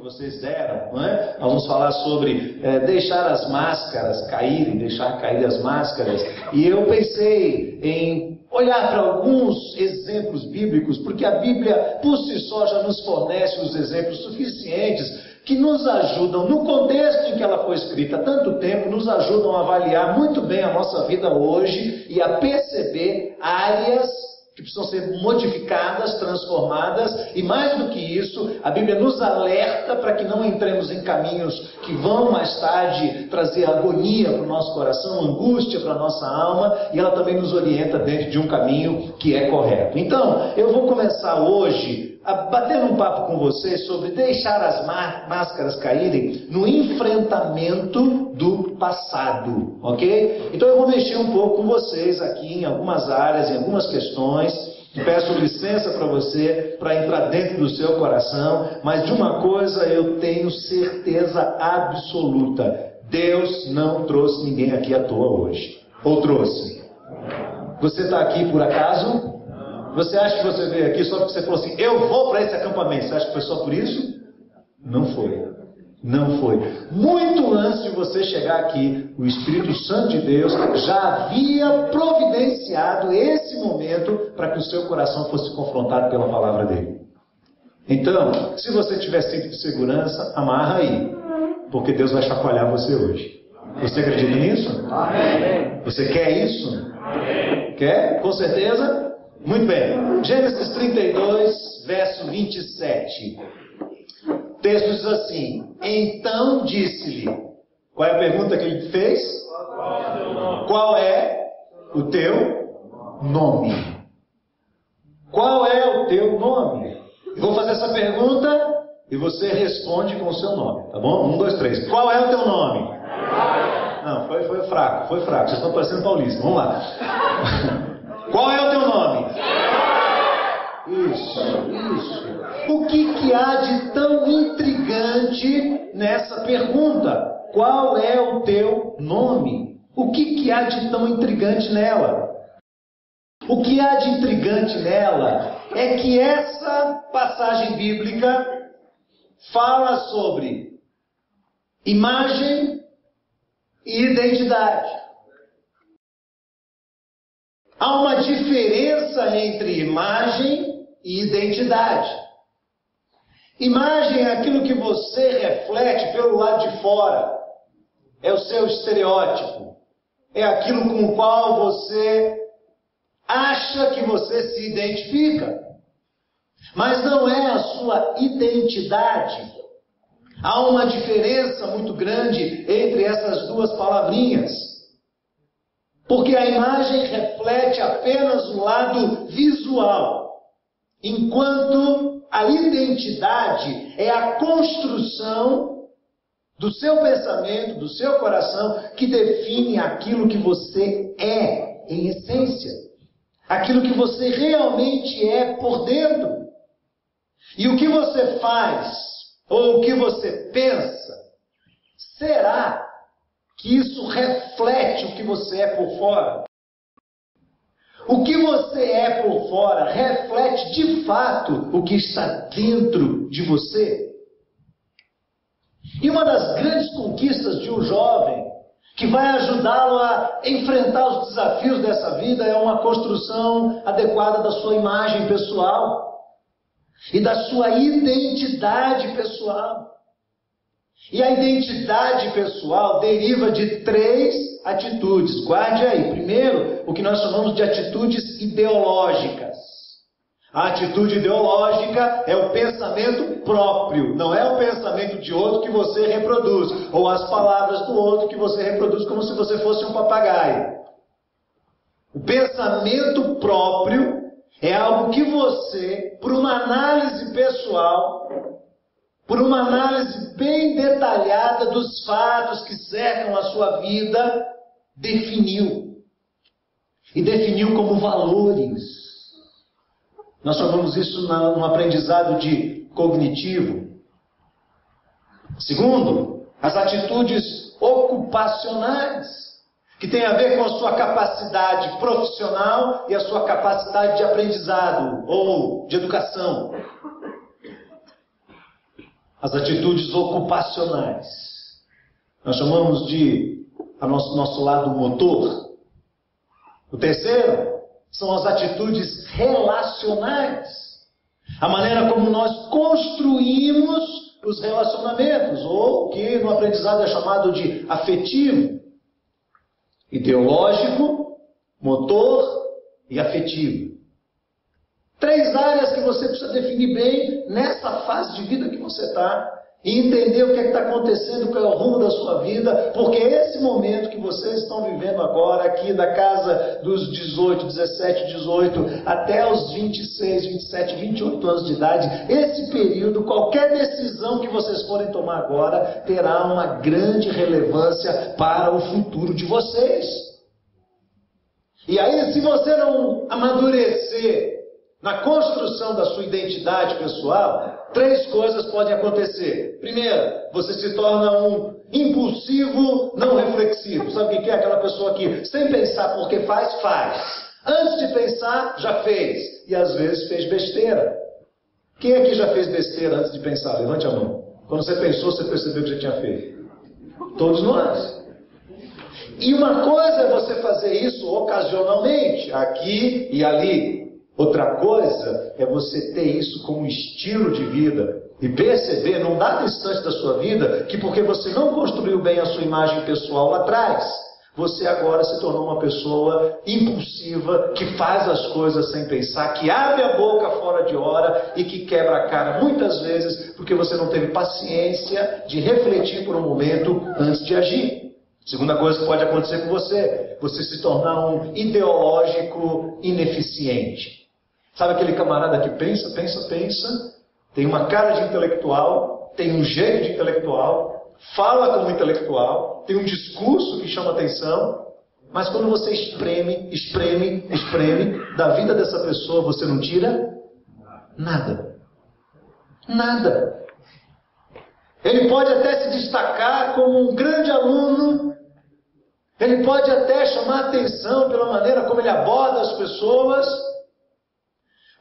vocês deram, não é? Nós vamos falar sobre deixar as máscaras caírem, deixar cair as máscaras. E eu pensei em olhar para alguns exemplos bíblicos, porque a Bíblia por si só já nos fornece os exemplos suficientes que nos ajudam, no contexto em que ela foi escrita há tanto tempo, nos ajudam a avaliar muito bem a nossa vida hoje e a perceber áreas que precisam ser modificadas, transformadas, e mais do que isso, a Bíblia nos alerta para que não entremos em caminhos que vão mais tarde trazer agonia para o nosso coração, angústia para a nossa alma, e ela também nos orienta dentro de um caminho que é correto. Então, eu vou começar hoje batendo um papo com vocês sobre deixar as máscaras caírem no enfrentamento do passado, ok? Então eu vou mexer um pouco com vocês aqui em algumas áreas, em algumas questões. Peço licença para você, para entrar dentro do seu coração, mas de uma coisa eu tenho certeza absoluta: Deus não trouxe ninguém aqui à toa hoje. Ou trouxe? Você está aqui por acaso? Você acha que você veio aqui só porque você falou assim, eu vou para esse acampamento? Você acha que foi só por isso? Não foi. Não foi. Muito antes de você chegar aqui, o Espírito Santo de Deus já havia providenciado esse momento para que o seu coração fosse confrontado pela palavra dele. Então, se você tiver cinto de segurança, amarra aí, porque Deus vai chacoalhar você hoje. Você acredita nisso? Amém. Você quer isso? Amém. Quer? Com certeza? Muito bem. Gênesis 32, verso 27. O texto diz assim: então disse-lhe. Qual é a pergunta que ele fez? Qual é o teu nome? Qual é o teu nome? Eu vou fazer essa pergunta e você responde com o seu nome, tá bom? 1, 2, 3. Qual é o teu nome? Não, foi fraco, foi fraco. Vocês estão parecendo paulista. Vamos lá. Qual é o teu nome? Isso. O que há de tão intrigante nessa pergunta? Qual é o teu nome? O que há de tão intrigante nela? O que há de intrigante nela é que essa passagem bíblica fala sobre imagem e identidade. Há uma diferença entre imagem e identidade. Imagem é aquilo que você reflete pelo lado de fora. É o seu estereótipo. É aquilo com o qual você acha que você se identifica. Mas não é a sua identidade. Há uma diferença muito grande entre essas duas palavrinhas. Porque a imagem reflete apenas o lado visual, enquanto a identidade é a construção do seu pensamento, do seu coração, que define aquilo que você é em essência, aquilo que você realmente é por dentro. E o que você faz, ou o que você pensa, será que isso reflete o que você é por fora. O que você é por fora reflete de fato o que está dentro de você. E uma das grandes conquistas de um jovem, que vai ajudá-lo a enfrentar os desafios dessa vida, é uma construção adequada da sua imagem pessoal e da sua identidade pessoal. E a identidade pessoal deriva de 3 atitudes. Guarde aí. Primeiro, o que nós chamamos de atitudes ideológicas. A atitude ideológica é o pensamento próprio. Não é o pensamento de outro que você reproduz. Ou as palavras do outro que você reproduz como se você fosse um papagaio. O pensamento próprio é algo que você, por uma análise pessoal, por uma análise bem detalhada dos fatos que cercam a sua vida, definiu. E definiu como valores. Nós chamamos isso no aprendizado de cognitivo. Segundo, as atitudes ocupacionais, que tem a ver com a sua capacidade profissional e a sua capacidade de aprendizado ou de educação. as atitudes ocupacionais. Nós chamamos de nosso lado motor. O terceiro são as atitudes relacionais. A maneira como nós construímos os relacionamentos, ou o que no aprendizado é chamado de afetivo, ideológico, motor e afetivo. 3 áreas que você precisa definir bem nessa fase de vida que você está e entender o que está acontecendo, qual é o rumo da sua vida, porque esse momento que vocês estão vivendo agora, aqui da casa dos 18, 17, 18, até os 26, 27, 28 anos de idade, esse período, qualquer decisão que vocês forem tomar agora, terá uma grande relevância para o futuro de vocês. E aí, se você não amadurecer na construção da sua identidade pessoal, 3 coisas podem acontecer. Primeiro, você se torna um impulsivo não reflexivo. Sabe o que é? Aquela pessoa que, sem pensar porque faz. Antes de pensar, já fez. E às vezes fez besteira. Quem aqui já fez besteira antes de pensar? Levante a mão. Quando você pensou, você percebeu que já tinha feito. Todos nós. E uma coisa é você fazer isso ocasionalmente, aqui e ali. Outra coisa é você ter isso como estilo de vida e perceber, num dado instante da sua vida, que porque você não construiu bem a sua imagem pessoal lá atrás, você agora se tornou uma pessoa impulsiva, que faz as coisas sem pensar, que abre a boca fora de hora e que quebra a cara muitas vezes porque você não teve paciência de refletir por um momento antes de agir. Segunda coisa que pode acontecer com você se tornar um ideológico ineficiente. Sabe aquele camarada que pensa, tem uma cara de intelectual, tem um jeito de intelectual, fala como intelectual, tem um discurso que chama atenção, mas quando você espreme da vida dessa pessoa, você não tira nada. Nada. Ele pode até se destacar como um grande aluno, ele pode até chamar atenção pela maneira como ele aborda as pessoas,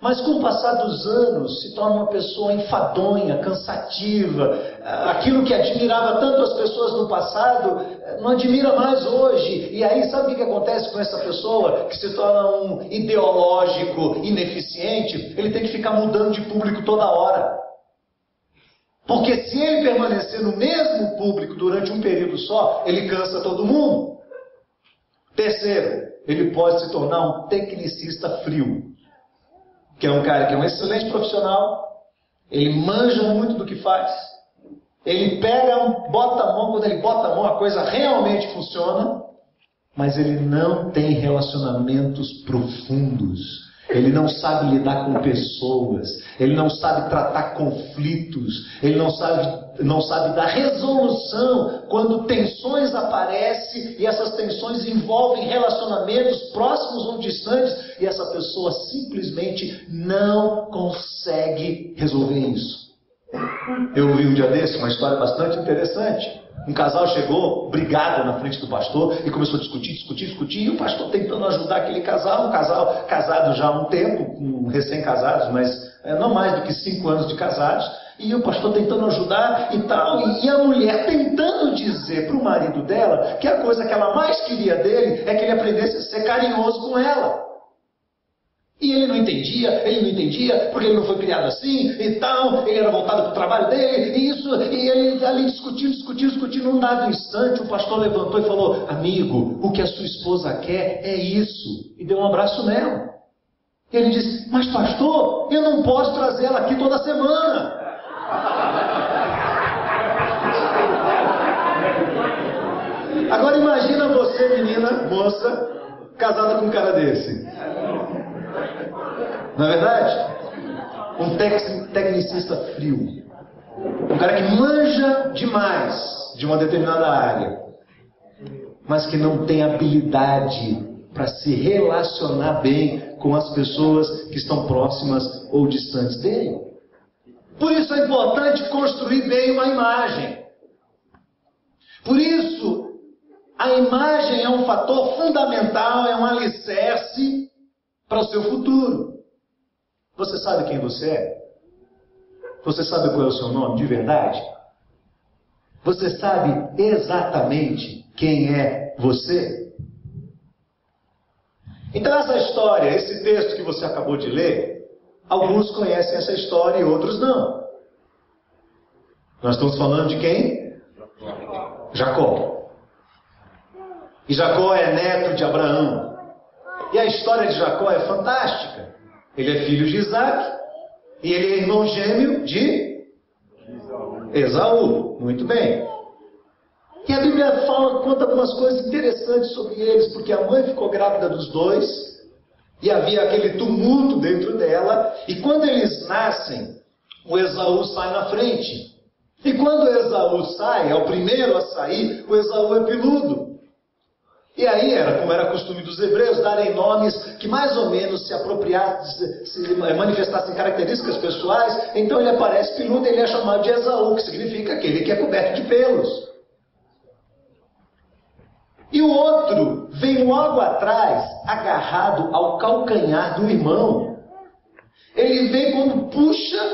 mas com o passar dos anos se torna uma pessoa enfadonha, cansativa. Aquilo que admirava tanto as pessoas no passado, não admira mais hoje. E aí sabe o que acontece com essa pessoa que se torna um ideológico ineficiente? Ele tem que ficar mudando de público toda hora. Porque se ele permanecer no mesmo público durante um período só, ele cansa todo mundo. Terceiro, ele pode se tornar um tecnicista frio. Que é um cara que é um excelente profissional, ele manja muito do que faz, ele bota a mão, quando ele bota a mão a coisa realmente funciona, mas ele não tem relacionamentos profundos. Ele não sabe lidar com pessoas, ele não sabe tratar conflitos, ele não sabe dar resolução quando tensões aparecem e essas tensões envolvem relacionamentos próximos ou distantes e essa pessoa simplesmente não consegue resolver isso. Eu ouvi um dia desse uma história bastante interessante. Um casal chegou brigado na frente do pastor e começou a discutir, e o pastor tentando ajudar aquele casal, um casal casado já há um tempo, com recém-casados, mas não mais do que 5 anos de casados, e o pastor tentando ajudar e tal, e a mulher tentando dizer para o marido dela que a coisa que ela mais queria dele é que ele aprendesse a ser carinhoso com ela. E ele não entendia, porque ele não foi criado assim e tal, ele era voltado para o trabalho dele, e ele ali discutindo, num dado instante o pastor levantou e falou: amigo, o que a sua esposa quer é isso, e deu um abraço nela. E ele disse: mas pastor, eu não posso trazer ela aqui toda semana. Agora imagina você, menina, moça, casada com um cara desse. Não é verdade? Um tecnicista frio. Um cara que manja demais de uma determinada área, mas que não tem habilidade para se relacionar bem com as pessoas que estão próximas ou distantes dele. Por isso é importante construir bem uma imagem. Por isso, a imagem é um fator fundamental, é um alicerce para o seu futuro. Você sabe quem você é? Você sabe qual é o seu nome de verdade? Você sabe exatamente quem é você? Então essa história, esse texto que você acabou de ler, alguns conhecem essa história e outros não. Nós estamos falando de quem? Jacó. E Jacó é neto de Abraão. E a história de Jacó é fantástica. Ele é filho de Isaac e ele é irmão gêmeo de Esaú. Muito bem. E a Bíblia conta algumas coisas interessantes sobre eles, porque a mãe ficou grávida dos dois e havia aquele tumulto dentro dela. E quando eles nascem, o Esaú sai na frente. E quando o Esaú sai, é o primeiro a sair, o Esaú é peludo. E aí era como era costume dos hebreus, darem nomes que mais ou menos se apropriassem, se manifestassem características pessoais. Então ele aparece peludo e ele é chamado de Esaú, que significa aquele que é coberto de pelos. E o outro vem logo atrás, agarrado ao calcanhar do irmão. Ele vem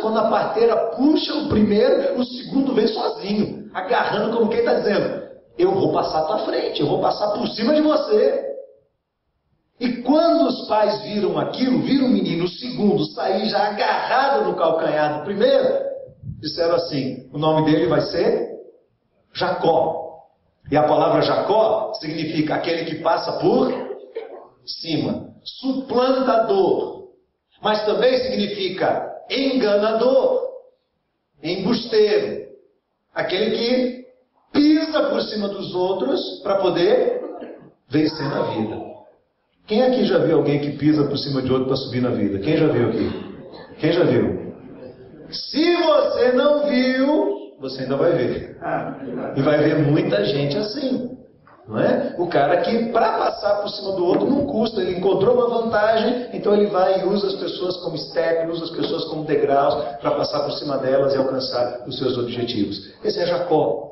quando a parteira puxa o primeiro, o segundo vem sozinho, agarrando como quem está dizendo: eu vou passar à tua frente, eu vou passar por cima de você. E quando os pais viram aquilo, viram o menino, o segundo, sair já agarrado no calcanhar do primeiro, disseram assim: o nome dele vai ser Jacó. E a palavra Jacó significa aquele que passa por cima, suplantador. Mas também significa enganador, embusteiro, aquele que pisa por cima dos outros para poder vencer na vida. Quem aqui já viu alguém que pisa por cima de outro para subir na vida? Quem já viu aqui? Quem já viu? Se você não viu, você ainda vai ver. E vai ver muita gente assim. Não é? O cara que, para passar por cima do outro, não custa. Ele encontrou uma vantagem, então ele vai e usa as pessoas como step, usa as pessoas como degraus para passar por cima delas e alcançar os seus objetivos. Esse é Jacó.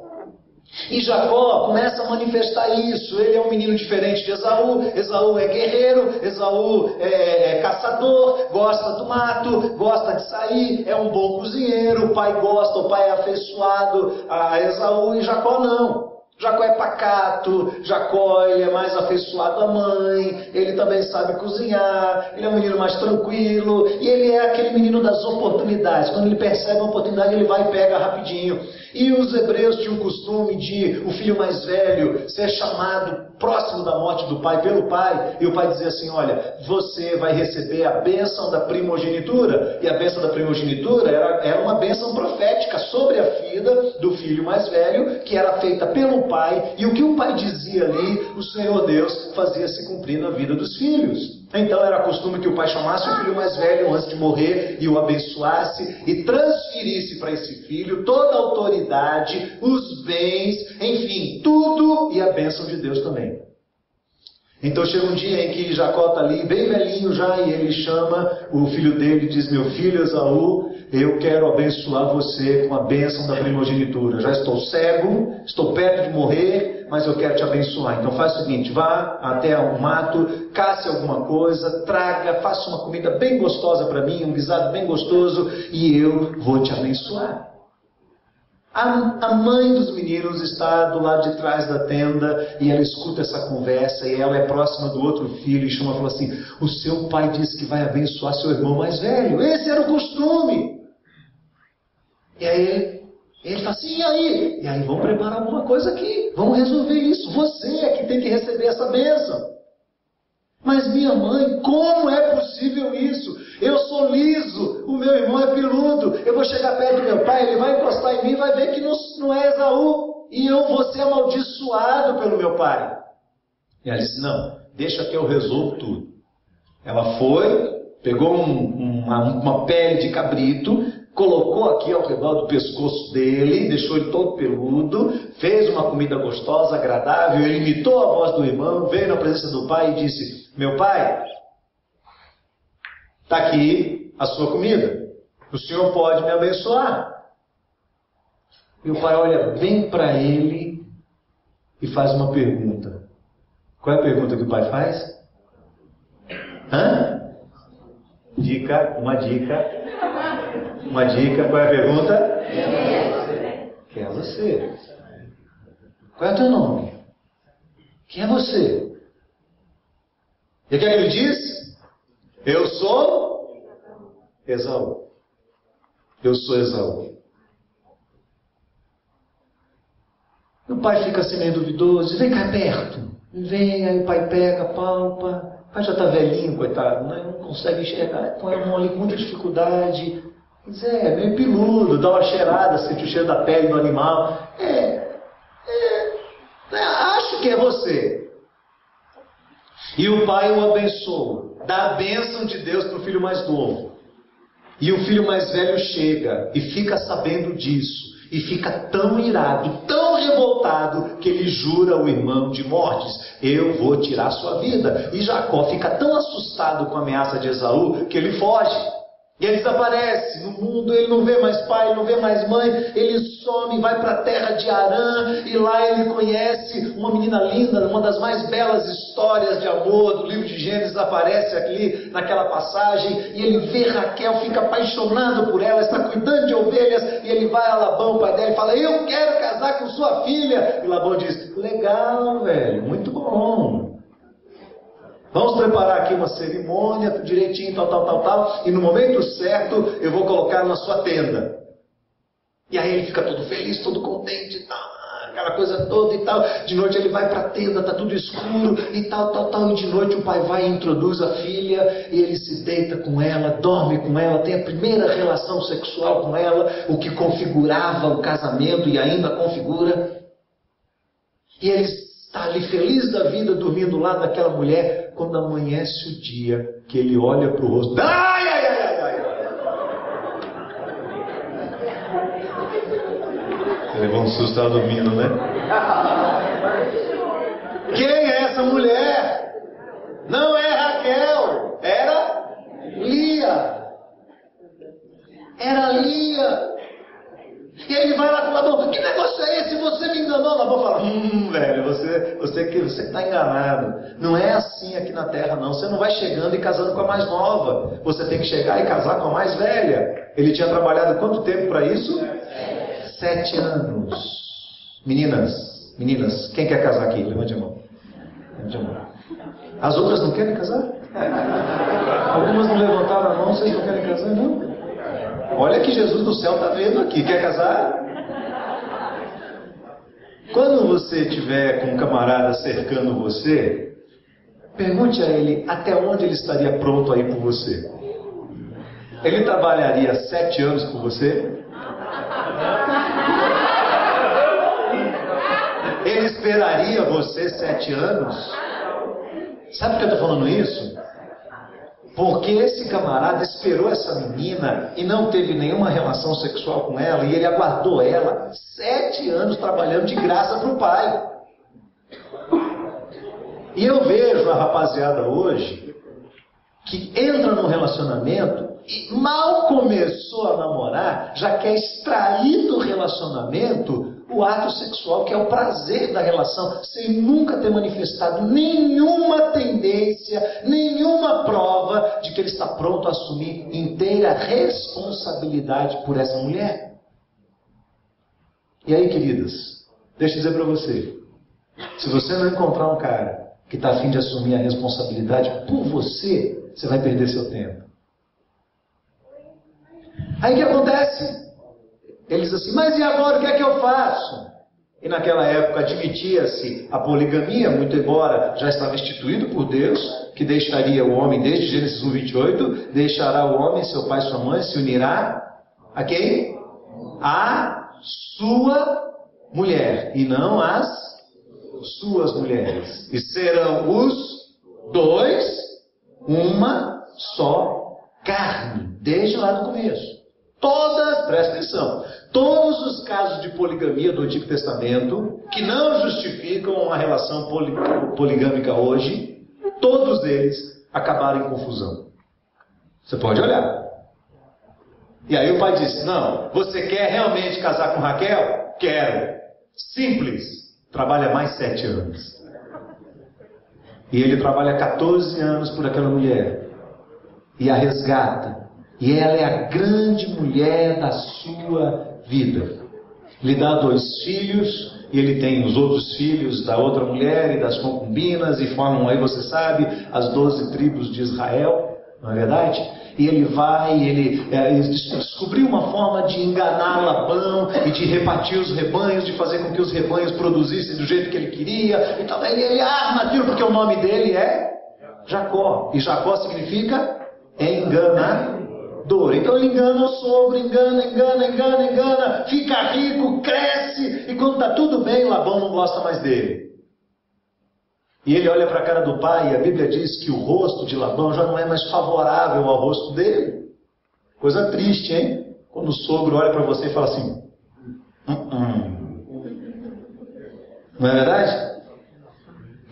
E Jacó começa a manifestar isso. Ele é um menino diferente de Esaú. Esaú é guerreiro, Esaú é caçador, gosta do mato, gosta de sair, é um bom cozinheiro. O pai gosta, o pai é afeiçoado a Esaú, e Jacó não. Jacó é pacato, Jacó ele é mais afeiçoado à mãe, ele também sabe cozinhar, ele é um menino mais tranquilo, e ele é aquele menino das oportunidades. Quando ele percebe uma oportunidade, ele vai e pega rapidinho. E os hebreus tinham o costume de o filho mais velho ser chamado próximo da morte do pai pelo pai, e o pai dizia assim: olha, você vai receber a bênção da primogenitura. E a bênção da primogenitura era uma bênção profética sobre a vida do filho mais velho, que era feita pelo pai, e o que o pai dizia ali, o Senhor Deus fazia se cumprir na vida dos filhos. Então era costume que o pai chamasse o filho mais velho antes de morrer e o abençoasse e transferisse para esse filho toda a autoridade, os bens, enfim, tudo, e a bênção de Deus também. Então chega um dia em que Jacó está ali, bem velhinho já, e ele chama o filho dele e diz: meu filho Esaú, eu quero abençoar você com a bênção da primogenitura. Já estou cego, estou perto de morrer, mas eu quero te abençoar. Então faz o seguinte: vá até o mato, casse alguma coisa, traga, faça uma comida bem gostosa para mim, um guisado bem gostoso, e eu vou te abençoar. A mãe dos meninos está do lado de trás da tenda e ela escuta essa conversa, e ela é próxima do outro filho e chama e fala assim: o seu pai disse que vai abençoar seu irmão mais velho. Esse era o costume. E aí ele fala assim: e aí? E aí, vamos preparar alguma coisa aqui, vamos resolver isso. Você é que tem que receber essa bênção. Mas minha mãe, como é possível isso? Eu sou liso, o meu irmão é peludo, eu vou chegar perto do meu pai, ele vai encostar em mim e vai ver que não é Esaú, e eu vou ser amaldiçoado pelo meu pai. E ela disse: não, deixa que eu resolvo tudo. Ela foi, pegou uma pele de cabrito, colocou aqui ao redor do pescoço dele, deixou ele todo peludo, fez uma comida gostosa, agradável, ele imitou a voz do irmão, veio na presença do pai e disse: meu pai, está aqui a sua comida, o senhor pode me abençoar. E o pai olha bem para ele e faz uma pergunta. Qual é a pergunta que o pai faz? dica. Qual é a pergunta? Quem é você? Qual é o teu nome? Quem é você? E o que é que ele diz? Eu sou Esaú. Eu sou Esaú. E o pai fica assim meio duvidoso. Vem cá perto. Vem, aí o pai pega, palpa. O pai já está velhinho, coitado. Não consegue enxergar. Põe a mão ali com muita dificuldade. Diz, meio peludo. Dá uma cheirada, sente o cheiro da pele do animal. Acho que é você. E o pai o abençoa. Dá a bênção de Deus para o filho mais novo. E o filho mais velho chega e fica sabendo disso. E fica tão irado, tão revoltado, que ele jura ao irmão de mortes: eu vou tirar sua vida. E Jacó fica tão assustado com a ameaça de Esaú que ele foge. E ele desaparece no mundo, ele não vê mais pai, ele não vê mais mãe, ele some, vai para a terra de Harã, e lá ele conhece uma menina linda, uma das mais belas histórias de amor do livro de Gênesis, aparece aqui naquela passagem, e ele vê Raquel, fica apaixonado por ela, está cuidando de ovelhas, e ele vai a Labão, o pai dela, e fala: eu quero casar com sua filha. E Labão diz: legal, velho, muito bom. Vamos preparar aqui uma cerimônia, tudo direitinho, tal. E no momento certo, eu vou colocar na sua tenda. E aí ele fica todo feliz, todo contente e tal. Aquela coisa toda e tal. De noite ele vai para a tenda, está tudo escuro e tal. E de noite o pai vai e introduz a filha. E ele se deita com ela, dorme com ela, tem a primeira relação sexual com ela. O que configurava o casamento e ainda configura. E ele está ali feliz da vida, dormindo lá daquela mulher. Quando amanhece o dia, que ele olha para o rosto. Ai! Você levou um susto, estava dormindo, né? Quem é essa mulher? Não é Raquel, era Lia. Era Lia. E ele vai lá com Labão: que negócio é esse? Você me enganou. Labão fala: velho, você está enganado. Não é assim aqui na terra, não. Você não vai chegando e casando com a mais nova. Você tem que chegar e casar com a mais velha. Ele tinha trabalhado quanto tempo para isso? 7 anos. Meninas, quem quer casar aqui? Levante a mão. As outras não querem casar? Algumas não levantaram a mão, vocês não querem casar, não? Olha que Jesus do céu está vendo aqui. Quer casar? Quando você estiver com um camarada cercando você, pergunte a ele até onde ele estaria pronto a ir por você. Ele trabalharia 7 anos por você? Ele esperaria você 7 anos? Sabe por que eu estou falando isso? Porque esse camarada esperou essa menina e não teve nenhuma relação sexual com ela, e ele aguardou ela 7 anos trabalhando de graça para o pai. E eu vejo a rapaziada hoje que entra num relacionamento e mal começou a namorar, já quer extrair do relacionamento o ato sexual, que é o prazer da relação, sem nunca ter manifestado nenhuma tendência, nenhuma prova de que ele está pronto a assumir inteira responsabilidade por essa mulher. E aí, queridas, deixa eu dizer para você: se você não encontrar um cara que está a fim de assumir a responsabilidade por você, você vai perder seu tempo. Aí o que acontece? Ele diz assim: mas e agora o que é que eu faço? E naquela época admitia-se a poligamia, muito embora já estava instituído por Deus, que deixaria o homem, desde Gênesis 1:28, deixará o homem, seu pai e sua mãe, se unirá a quem? A sua mulher, e não as suas mulheres. E serão os dois uma só carne, desde lá do começo. Presta atenção, todos os casos de poligamia do Antigo Testamento, que não justificam uma relação poligâmica hoje, todos eles acabaram em confusão. Você pode olhar. E aí o pai disse: não, você quer realmente casar com Raquel? Quero. Simples. Trabalha mais 7 anos. E ele trabalha 14 anos por aquela mulher. e a resgata. E ela é a grande mulher da sua vida. Lhe dá 2 filhos, e ele tem os outros filhos da outra mulher e das concubinas, e formam aí, você sabe, as 12 tribos de Israel, não é verdade? E ele vai, ele descobriu uma forma de enganar Labão e de repartir os rebanhos, de fazer com que os rebanhos produzissem do jeito que ele queria. Então ele arma aquilo, porque o nome dele é Jacó. E Jacó significa enganador. Então ele engana o sogro, engana, fica rico, cresce, e quando está tudo bem, Labão não gosta mais dele. E ele olha para a cara do pai, e a Bíblia diz que o rosto de Labão já não é mais favorável ao rosto dele. Coisa triste, hein? Quando o sogro olha para você e fala assim, não é verdade?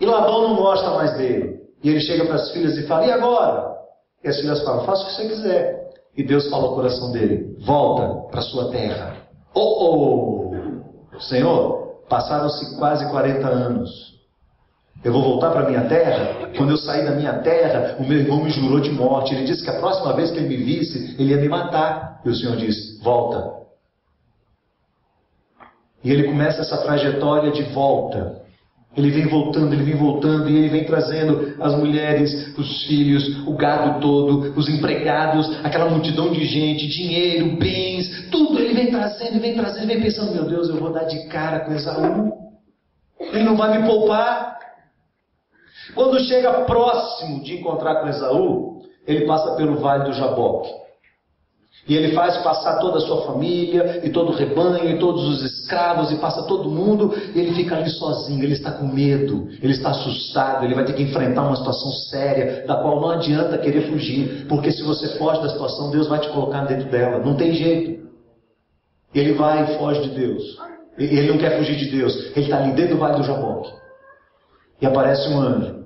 E Labão não gosta mais dele. E ele chega para as filhas e fala, e agora? E as filhas falam, faça o que você quiser. E Deus fala ao coração dele, volta para sua terra. Senhor, passaram-se quase 40 anos. Eu vou voltar para a minha terra? Quando eu sair da minha terra, o meu irmão me jurou de morte. Ele disse que a próxima vez que ele me visse, ele ia me matar. E o Senhor diz, volta. E ele começa essa trajetória de volta. Ele vem voltando, e ele vem trazendo as mulheres, os filhos, o gado todo, os empregados, aquela multidão de gente, dinheiro, bens, tudo. Ele vem trazendo, vem pensando, meu Deus, eu vou dar de cara com Esaú. Ele não vai me poupar. Quando chega próximo de encontrar com Esaú, ele passa pelo vale do Jaboque. E ele faz passar toda a sua família, e todo o rebanho, e todos os escravos, e passa todo mundo, e ele fica ali sozinho, ele está com medo, ele está assustado, ele vai ter que enfrentar uma situação séria, da qual não adianta querer fugir, porque se você foge da situação, Deus vai te colocar dentro dela, não tem jeito. Ele vai e foge de Deus, ele não quer fugir de Deus, ele está ali dentro do vale do Jaboque. E aparece um anjo.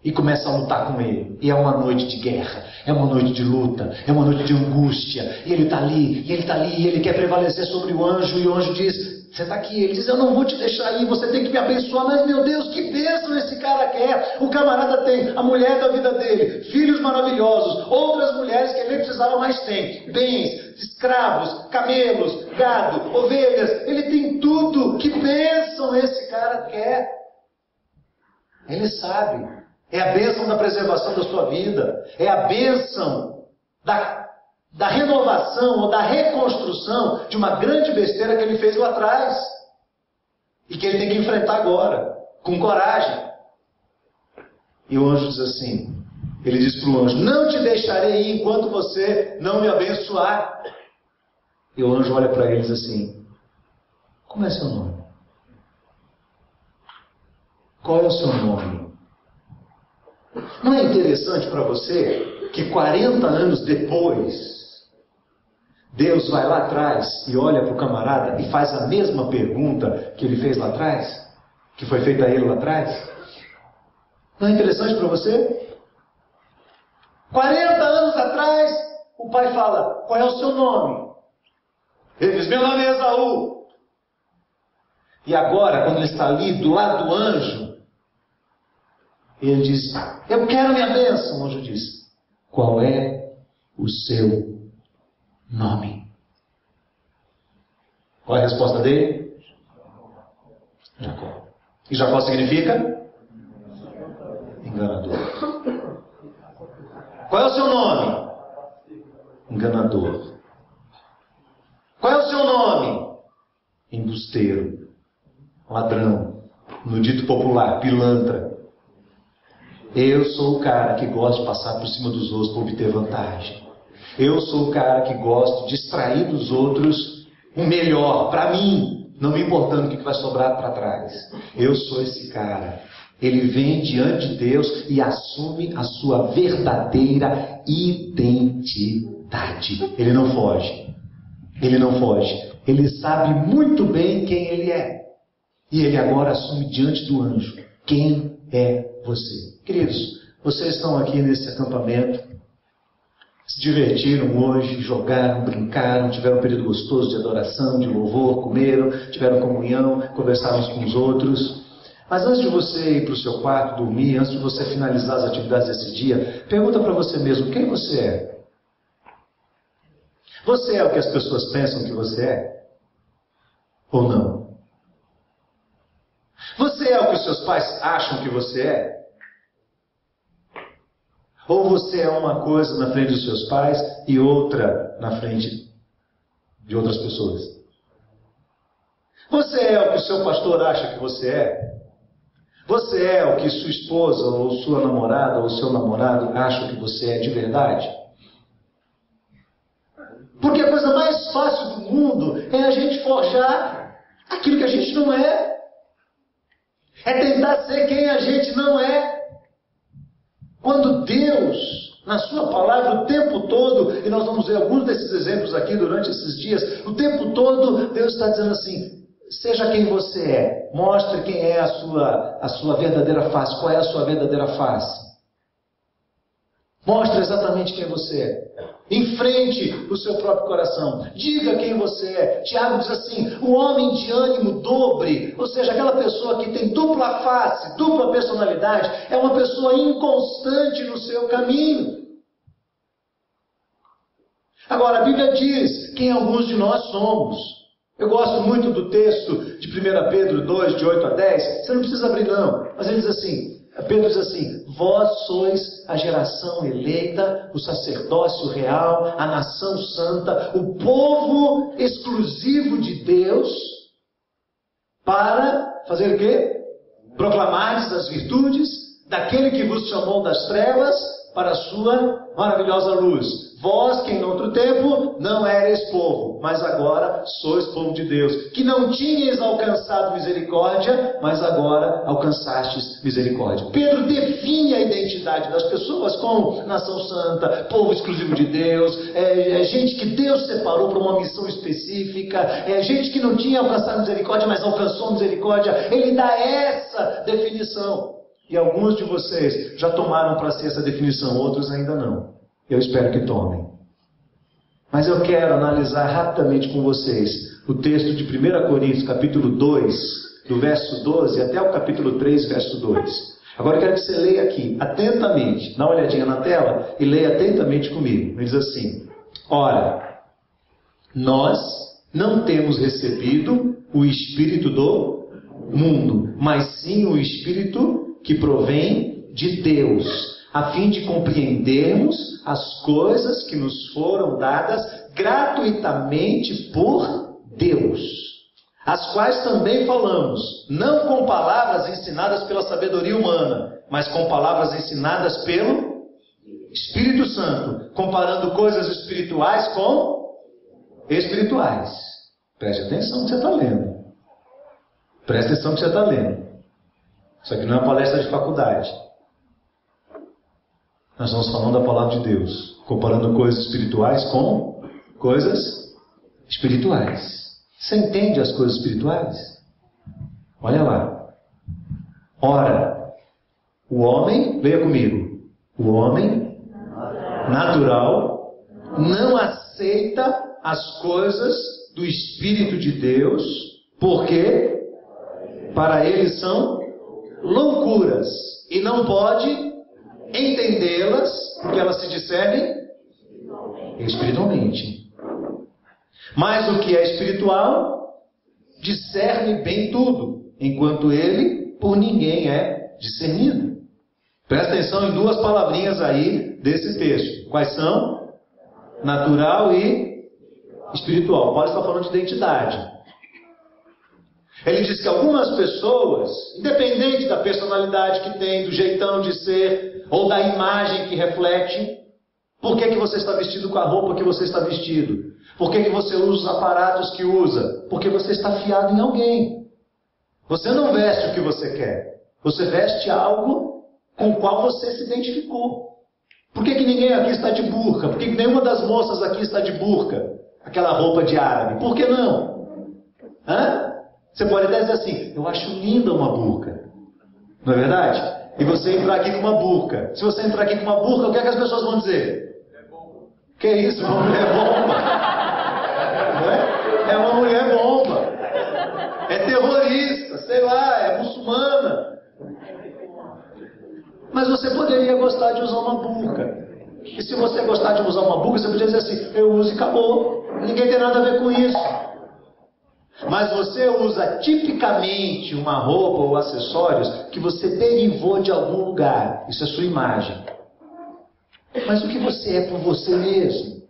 E começa a lutar com ele. E é uma noite de guerra. É uma noite de luta. É uma noite de angústia. E ele está ali. E ele quer prevalecer sobre o anjo. E o anjo diz, você está aqui. Ele diz, eu não vou te deixar ir. Você tem que me abençoar. Mas meu Deus, que bênção esse cara quer. O camarada tem a mulher da vida dele. Filhos maravilhosos. Outras mulheres que ele precisava, mais tem. Bens, escravos, camelos, gado, ovelhas. Ele tem tudo. Que bênção esse cara quer. Ele sabe. É a bênção da preservação da sua vida. É a bênção da renovação ou da reconstrução de uma grande besteira que ele fez lá atrás. E que ele tem que enfrentar agora. Com coragem. E o anjo diz assim. Ele diz para o anjo, não te deixarei ir enquanto você não me abençoar. E o anjo olha para ele e diz assim, como é seu nome? Qual é o seu nome? Não é interessante para você que 40 anos depois, Deus vai lá atrás e olha para o camarada e faz a mesma pergunta que ele fez lá atrás? Que foi feita a ele lá atrás? Não é interessante para você? 40 anos atrás, o pai fala, qual é o seu nome? Ele diz, meu nome é Esaú. E agora, quando ele está ali do lado do anjo, ele diz, eu quero minha bênção. O anjo diz, qual é o seu nome? Qual é a resposta dele? Jacó. E Jacó significa? Enganador. Qual é o seu nome? Enganador. Qual é o seu nome? Embusteiro. Ladrão. No dito popular, pilantra. Eu sou o cara que gosta de passar por cima dos outros para obter vantagem. Eu sou o cara que gosta de extrair dos outros o melhor para mim, não me importando o que vai sobrar para trás. Eu sou esse cara. Ele vem diante de Deus e assume a sua verdadeira identidade. Ele não foge. Ele não foge. Ele sabe muito bem quem ele é. E ele agora assume diante do anjo. Quem é você? Queridos, vocês estão aqui nesse acampamento, se divertiram hoje, jogaram, brincaram, tiveram um período gostoso de adoração, de louvor, comeram, tiveram comunhão, conversaram uns com os outros. Mas antes de você ir para o seu quarto dormir, antes de você finalizar as atividades desse dia, pergunta para você mesmo, quem você é? Você é o que as pessoas pensam que você é? Ou não? Você é o que os seus pais acham que você é? Ou você é uma coisa na frente dos seus pais e outra na frente de outras pessoas? Você é o que o seu pastor acha que você é? Você é o que sua esposa ou sua namorada ou seu namorado acham que você é de verdade? Porque a coisa mais fácil do mundo é a gente forjar aquilo que a gente não é. É tentar ser quem a gente não é. Quando Deus, na sua palavra, o tempo todo, e nós vamos ver alguns desses exemplos aqui durante esses dias, o tempo todo Deus está dizendo assim, seja quem você é, mostre quem é a sua verdadeira face, qual é a sua verdadeira face. Mostre exatamente quem você é. Enfrente o seu próprio coração. Diga quem você é. Tiago diz assim, o homem de ânimo dobre, ou seja, aquela pessoa que tem dupla face, dupla personalidade, é uma pessoa inconstante no seu caminho. Agora, a Bíblia diz quem alguns de nós somos. Eu gosto muito do texto de 1 Pedro 2, de 8 a 10. Você não precisa abrir não, mas ele diz assim, Pedro diz assim, vós sois a geração eleita, o sacerdócio real, a nação santa, o povo exclusivo de Deus, para fazer o quê? Proclamardes as virtudes daquele que vos chamou das trevas para a sua maravilhosa luz. Vós, que em outro tempo não erais povo, mas agora sois povo de Deus, que não tinhais alcançado misericórdia, mas agora alcançastes misericórdia. Pedro define a identidade das pessoas como nação santa, povo exclusivo de Deus, gente que Deus separou para uma missão específica, gente que não tinha alcançado misericórdia, mas alcançou misericórdia. Ele dá essa definição. E alguns de vocês já tomaram para si essa definição, outros ainda não. Eu espero que tomem. Mas eu quero analisar rapidamente com vocês o texto de 1 Coríntios, capítulo 2, do verso 12 até o capítulo 3, verso 2. Agora eu quero que você leia aqui, atentamente. Dá uma olhadinha na tela e leia atentamente comigo. Ele diz assim, ora, nós não temos recebido o Espírito do mundo, mas sim o Espírito que provém de Deus, a fim de compreendermos as coisas que nos foram dadas gratuitamente por Deus, as quais também falamos, não com palavras ensinadas pela sabedoria humana, mas com palavras ensinadas pelo Espírito Santo, comparando coisas espirituais com espirituais. Preste atenção no que você está lendo. Preste atenção no que você está lendo. Isso aqui não é uma palestra de faculdade. Nós estamos falando da palavra de Deus, comparando coisas espirituais com coisas espirituais. Você entende as coisas espirituais? Olha lá. Ora, o homem, leia comigo, o homem natural não aceita as coisas do Espírito de Deus, porque para ele são loucuras, e não pode entendê-las, porque elas se discernem espiritualmente. Mas o que é espiritual discerne bem tudo, enquanto ele por ninguém é discernido. Presta atenção em duas palavrinhas aí desse texto. Quais são? Natural e espiritual. Paulo está falando de identidade. Ele diz que algumas pessoas, independente da personalidade que tem, do jeitão de ser, ou da imagem que reflete, por que você está vestido com a roupa que você está vestido? Por que você usa os aparatos que usa? Porque você está fiado em alguém. Você não veste o que você quer. Você veste algo com o qual você se identificou. Por que ninguém aqui está de burca? Por que nenhuma das moças aqui está de burca? Aquela roupa de árabe. Por que não? Hã? Você pode até dizer assim, eu acho linda uma burca. Não é verdade? E você entrar aqui com uma burca. Se você entrar aqui com uma burca, o que é que as pessoas vão dizer? Que é isso? Uma mulher bomba. Não é? É uma mulher bomba. É terrorista, sei lá, é muçulmana. Mas você poderia gostar de usar uma burca. E se você gostar de usar uma burca, você podia dizer assim, eu uso e acabou. Ninguém tem nada a ver com isso. Mas você usa tipicamente uma roupa ou acessórios que você derivou de algum lugar. Isso é sua imagem. Mas o que você é por você mesmo?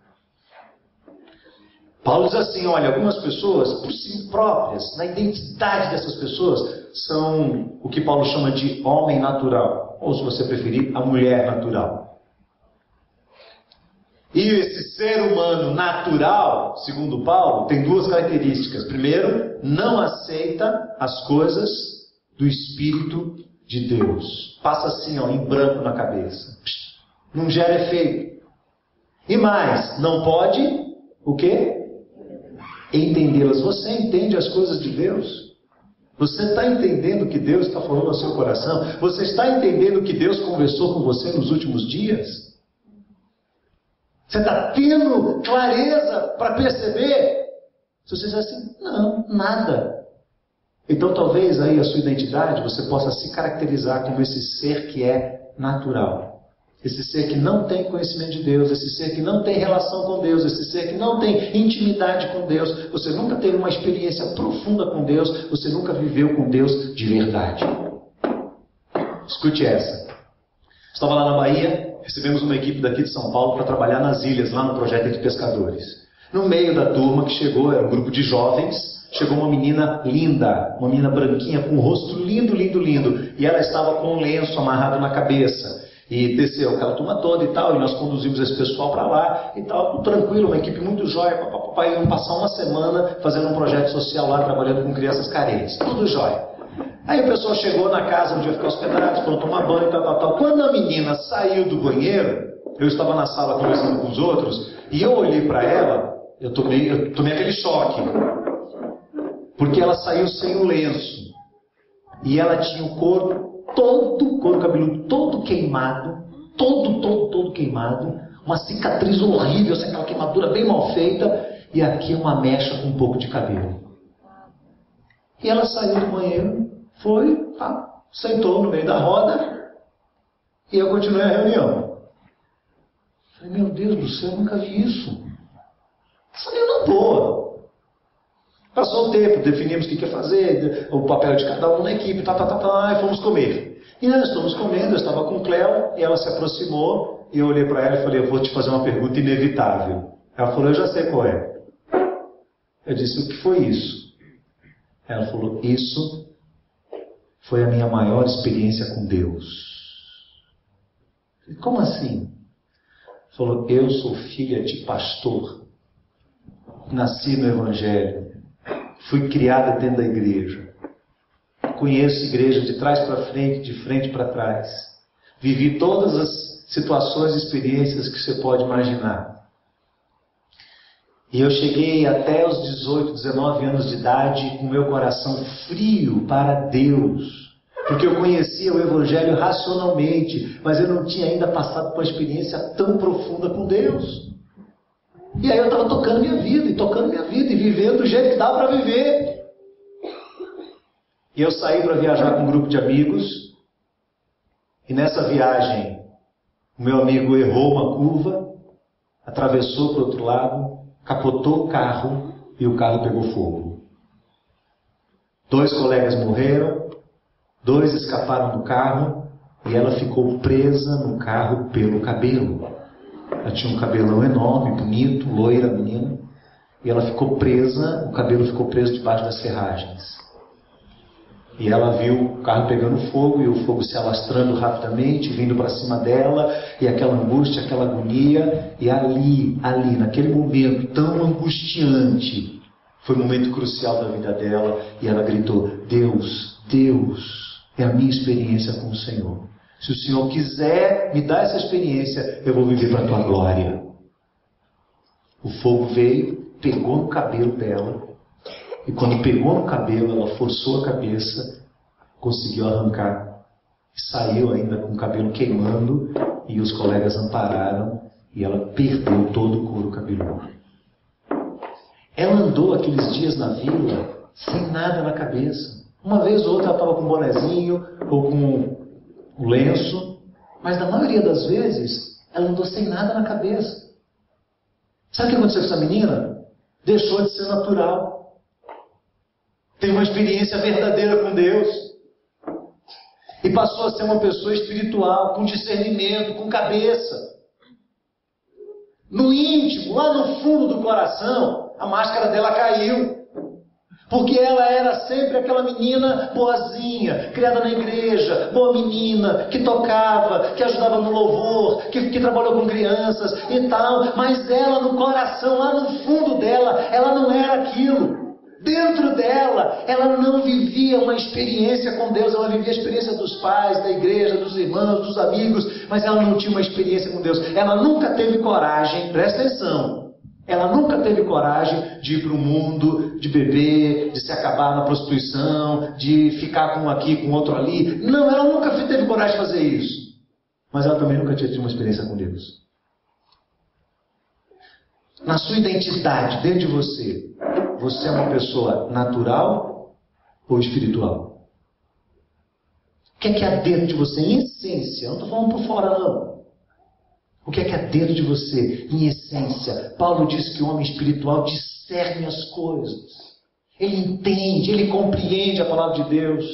Paulo diz assim, olha, algumas pessoas, por si próprias, na identidade dessas pessoas, são o que Paulo chama de homem natural. Ou, se você preferir, a mulher natural. E esse ser humano natural, segundo Paulo, tem duas características. Primeiro, não aceita as coisas do Espírito de Deus. Passa assim, ó, em branco na cabeça. Não gera efeito. E mais, não pode, o quê? Entendê-las. Você entende as coisas de Deus? Você está entendendo o que Deus está falando ao seu coração? Você está entendendo o que Deus conversou com você nos últimos dias? Você está tendo clareza para perceber? Se você diz assim, não, nada. Então talvez aí a sua identidade você possa se caracterizar como esse ser que é natural. Esse ser que não tem conhecimento de Deus, esse ser que não tem relação com Deus, esse ser que não tem intimidade com Deus. Você nunca teve uma experiência profunda com Deus, você nunca viveu com Deus de verdade. Escute essa. Estava lá na Bahia, recebemos uma equipe daqui de São Paulo para trabalhar nas ilhas, lá no projeto de pescadores. No meio da turma que chegou, era um grupo de jovens, chegou uma menina linda, uma menina branquinha, com um rosto lindo, lindo, lindo. E ela estava com um lenço amarrado na cabeça. E desceu aquela turma toda e tal, e nós conduzimos esse pessoal para lá e tal, tranquilo, uma equipe muito jóia, papai, iam passar uma semana fazendo um projeto social lá, trabalhando com crianças carentes, tudo jóia. Aí o pessoal chegou na casa onde ia ficar hospedado, foram tomar banho, tal. Quando a menina saiu do banheiro, eu estava na sala conversando com os outros, e eu olhei para ela, eu tomei aquele choque, porque ela saiu sem o lenço, e ela tinha o corpo couro cabeludo todo queimado, todo queimado, uma cicatriz horrível, aquela queimadura bem mal feita, e aqui uma mecha com um pouco de cabelo. E ela saiu do banheiro, foi, sentou no meio da roda, e eu continuei a reunião. Falei, meu Deus do céu, eu nunca vi isso. Saiu na boa. Passou o tempo, definimos o que ia fazer, o papel de cada um na equipe, e fomos comer. E nós estamos comendo, eu estava com Cléo, e ela se aproximou, e eu olhei para ela e falei, eu vou te fazer uma pergunta inevitável. Ela falou, eu já sei qual é. Eu disse, o que foi isso? Ela falou, isso foi a minha maior experiência com Deus. Eu falei, como assim? Ela falou, eu sou filha de pastor, nasci no Evangelho, fui criada dentro da igreja. Conheço igreja de trás para frente, de frente para trás. Vivi todas as situações e experiências que você pode imaginar. E eu cheguei até os 18, 19 anos de idade com meu coração frio para Deus. Porque eu conhecia o Evangelho racionalmente, mas eu não tinha ainda passado por uma experiência tão profunda com Deus. E aí eu estava tocando minha vida, e vivendo do jeito que dá para viver. E eu saí para viajar com um grupo de amigos, e nessa viagem, o meu amigo errou uma curva, atravessou para o outro lado, capotou o carro, e o carro pegou fogo. 2 colegas morreram, 2 escaparam do carro, e ela ficou presa no carro pelo cabelo. Ela tinha um cabelão enorme, bonito, loira, menina. E ela ficou presa, o cabelo ficou preso debaixo das ferragens. E ela viu o carro pegando fogo, e o fogo se alastrando rapidamente, vindo para cima dela, e aquela angústia, aquela agonia. E ali, naquele momento tão angustiante, foi um momento crucial da vida dela, e ela gritou, Deus, é a minha experiência com o Senhor. Se o Senhor quiser me dar essa experiência, eu vou viver para a tua glória. O fogo veio, pegou no cabelo dela, e quando pegou no cabelo, ela forçou a cabeça, conseguiu arrancar, saiu ainda com o cabelo queimando, e os colegas ampararam, e ela perdeu todo o couro cabeludo. Ela andou aqueles dias na vila, sem nada na cabeça. Uma vez ou outra ela estava com um bonezinho, ou com um lenço, Mas na maioria das vezes, ela andou sem nada na cabeça. Sabe o que aconteceu com essa menina? Deixou de ser natural. Tem uma experiência verdadeira com Deus. E passou a ser uma pessoa espiritual, com discernimento, com cabeça. No íntimo, lá no fundo do coração, a máscara dela caiu. Porque ela era sempre aquela menina boazinha, criada na igreja, boa menina, que tocava, que ajudava no louvor, que trabalhou com crianças e tal. Mas ela, no coração, lá no fundo dela, ela não era aquilo. Dentro dela, ela não vivia uma experiência com Deus, ela vivia a experiência dos pais, da igreja, dos irmãos, dos amigos, mas ela não tinha uma experiência com Deus. Ela nunca teve coragem, presta atenção, ela nunca teve coragem de ir para o mundo, de beber, de se acabar na prostituição, de ficar com um aqui, com outro ali. Não, ela nunca teve coragem de fazer isso. Mas ela também nunca tinha tido uma experiência com Deus. Na sua identidade, dentro de você, você é uma pessoa natural ou espiritual? O que há dentro de você, em essência? Eu não estou falando por fora, não. O que há dentro de você, em essência? Paulo diz que o homem espiritual discerne as coisas. Ele entende, ele compreende a palavra de Deus.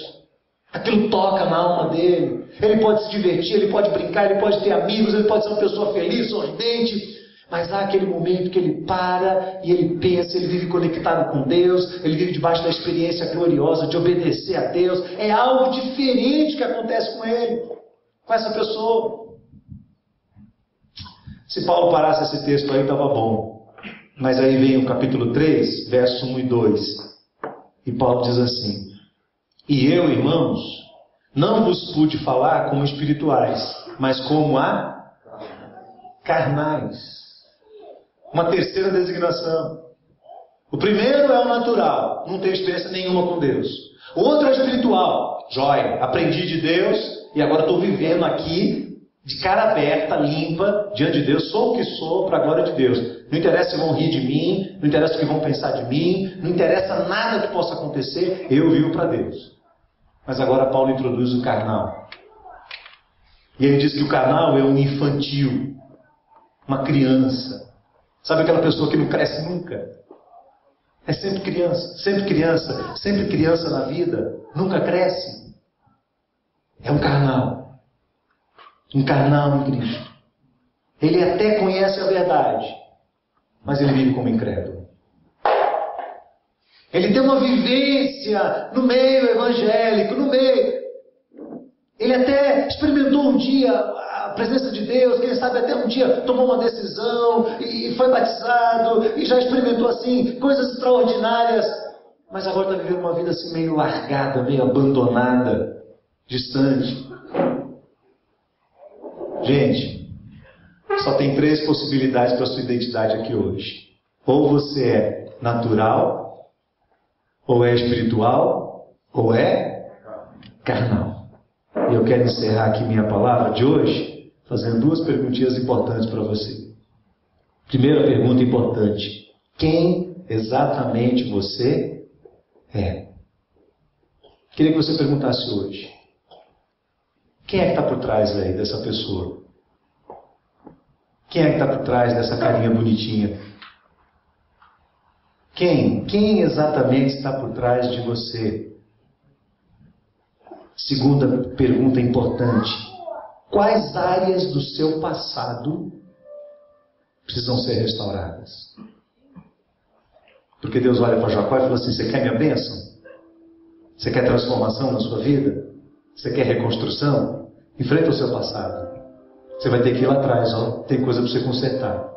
Aquilo toca na alma dele. Ele pode se divertir, ele pode brincar, ele pode ter amigos, ele pode ser uma pessoa feliz, sorridente. Mas há aquele momento que ele para e ele pensa, ele vive conectado com Deus, ele vive debaixo da experiência gloriosa de obedecer a Deus. É algo diferente que acontece com ele, com essa pessoa. Se Paulo parasse esse texto aí, estava bom. Mas aí vem o capítulo 3, verso 1 e 2. E Paulo diz assim: E eu, irmãos, não vos pude falar como espirituais, mas como a carnais. Uma terceira designação. O primeiro é o natural, não tenho experiência nenhuma com Deus. O outro é o espiritual, joia, aprendi de Deus e agora estou vivendo aqui de cara aberta, limpa, diante de Deus, sou o que sou para a glória de Deus. Não interessa se vão rir de mim, não interessa o que vão pensar de mim, não interessa nada que possa acontecer, eu vivo para Deus. Mas agora Paulo introduz o carnal. E ele diz que o carnal é um infantil, uma criança. Sabe aquela pessoa que não cresce nunca? É sempre criança, sempre criança, sempre criança na vida, nunca cresce. É um carnal em Cristo. Ele até conhece a verdade, mas ele vive como incrédulo. Ele tem uma vivência no meio evangélico, no meio. Ele até experimentou um dia a presença de Deus, quem sabe até um dia tomou uma decisão e foi batizado e já experimentou assim coisas extraordinárias, mas agora está vivendo uma vida assim meio largada, meio abandonada, distante. Gente, só tem 3 possibilidades para a sua identidade aqui hoje. Ou você é natural, ou é espiritual, ou é carnal. E eu quero encerrar aqui minha palavra de hoje fazendo 2 perguntinhas importantes para você. Primeira pergunta importante: quem exatamente você é? Queria que você perguntasse hoje: quem é que está por trás aí dessa pessoa? Quem é que está por trás dessa carinha bonitinha? Quem exatamente está por trás de você? Segunda pergunta importante: quais áreas do seu passado precisam ser restauradas? Porque Deus olha para Jacó e fala assim: você quer minha bênção? Você quer transformação na sua vida? Você quer reconstrução? Enfrenta o seu passado. Você vai ter que ir lá atrás, ó. Tem coisa para você consertar.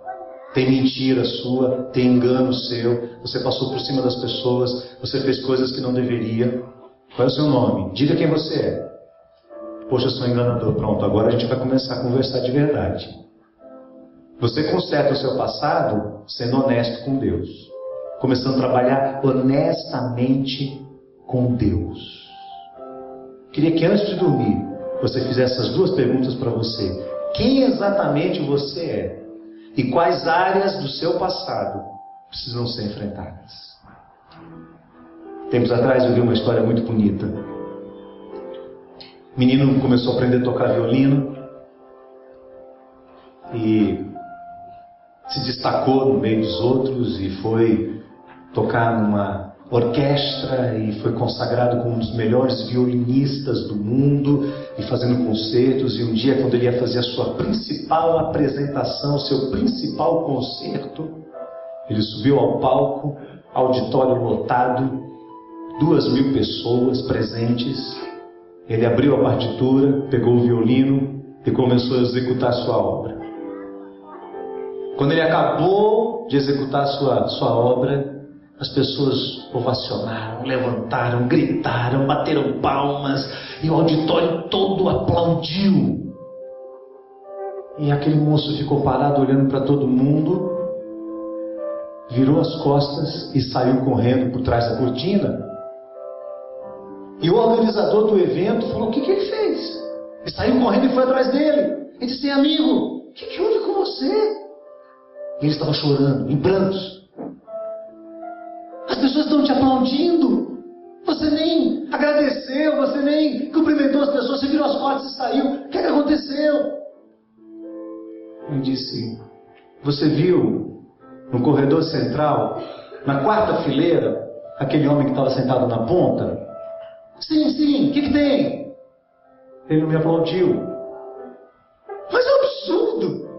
Tem mentira sua, tem engano seu. Você passou por cima das pessoas, você fez coisas que não deveria. Qual é o seu nome? Diga quem você é. Poxa, eu sou enganador. Pronto, agora a gente vai começar a conversar de verdade. Você conserta o seu passado sendo honesto com Deus. Começando a trabalhar honestamente com Deus. Queria que antes de dormir você fizesse essas 2 perguntas para você. Quem exatamente você é? E quais áreas do seu passado precisam ser enfrentadas? Tempos atrás eu vi uma história muito bonita. O menino começou a aprender a tocar violino. e se destacou no meio dos outros e foi tocar numa orquestra e foi consagrado como um dos melhores violinistas do mundo e fazendo concertos. E um dia, quando ele ia fazer a sua principal apresentação, seu principal concerto, ele subiu ao palco, auditório lotado, 2.000 pessoas presentes. Ele abriu a partitura, pegou o violino e começou a executar a sua obra. Quando ele acabou de executar a sua obra, as pessoas ovacionaram, levantaram, gritaram, bateram palmas e o auditório todo aplaudiu. E aquele moço ficou parado olhando para todo mundo, virou as costas e saiu correndo por trás da cortina. E o organizador do evento falou: o que ele fez? Ele saiu correndo e foi atrás dele. Ele disse: amigo, o que houve com você? E ele estava chorando, em prantos. As pessoas estão te aplaudindo. Você nem agradeceu, você nem cumprimentou as pessoas, você virou as costas e saiu. O que aconteceu? Ele disse: você viu no corredor central, na quarta fileira, aquele homem que estava sentado na ponta? Sim, o que tem? Ele não me aplaudiu. Mas é um absurdo!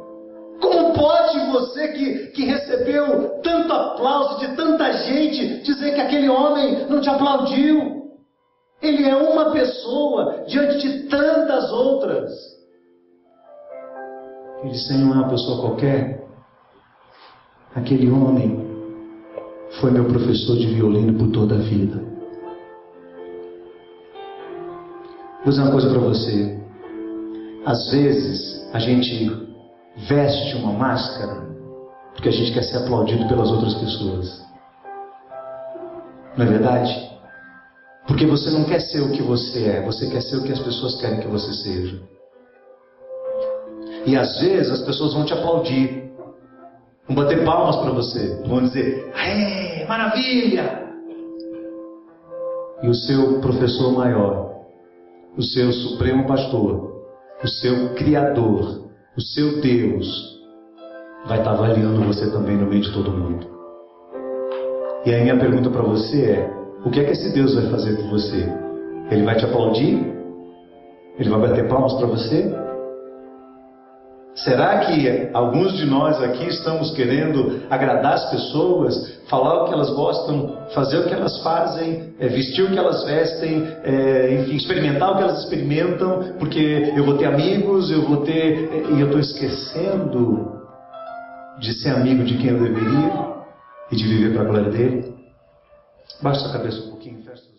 Como pode você que recebeu tanto aplauso de tanta gente dizer que aquele homem não te aplaudiu? Ele é uma pessoa diante de tantas outras. Ele disse: não é uma pessoa qualquer. Aquele homem foi meu professor de violino por toda a vida. Vou dizer uma coisa para você. Às vezes a gente veste uma máscara porque a gente quer ser aplaudido pelas outras pessoas. Não é verdade? Porque você não quer ser o que você é, você quer ser o que as pessoas querem que você seja. E às vezes as pessoas vão te aplaudir, vão bater palmas para você, vão dizer: aê, maravilha! E o seu professor maior, o seu supremo pastor, o seu criador, o seu Deus, vai estar avaliando você também no meio de todo mundo. E aí minha pergunta para você é: o que é que esse Deus vai fazer por você? Ele vai te aplaudir? Ele vai bater palmas para você? Será que alguns de nós aqui estamos querendo agradar as pessoas, falar o que elas gostam, fazer o que elas fazem, vestir o que elas vestem, enfim, experimentar o que elas experimentam, porque eu vou ter amigos, e eu estou esquecendo de ser amigo de quem eu deveria e de viver para a glória dele? Baixa a cabeça um pouquinho, fecha.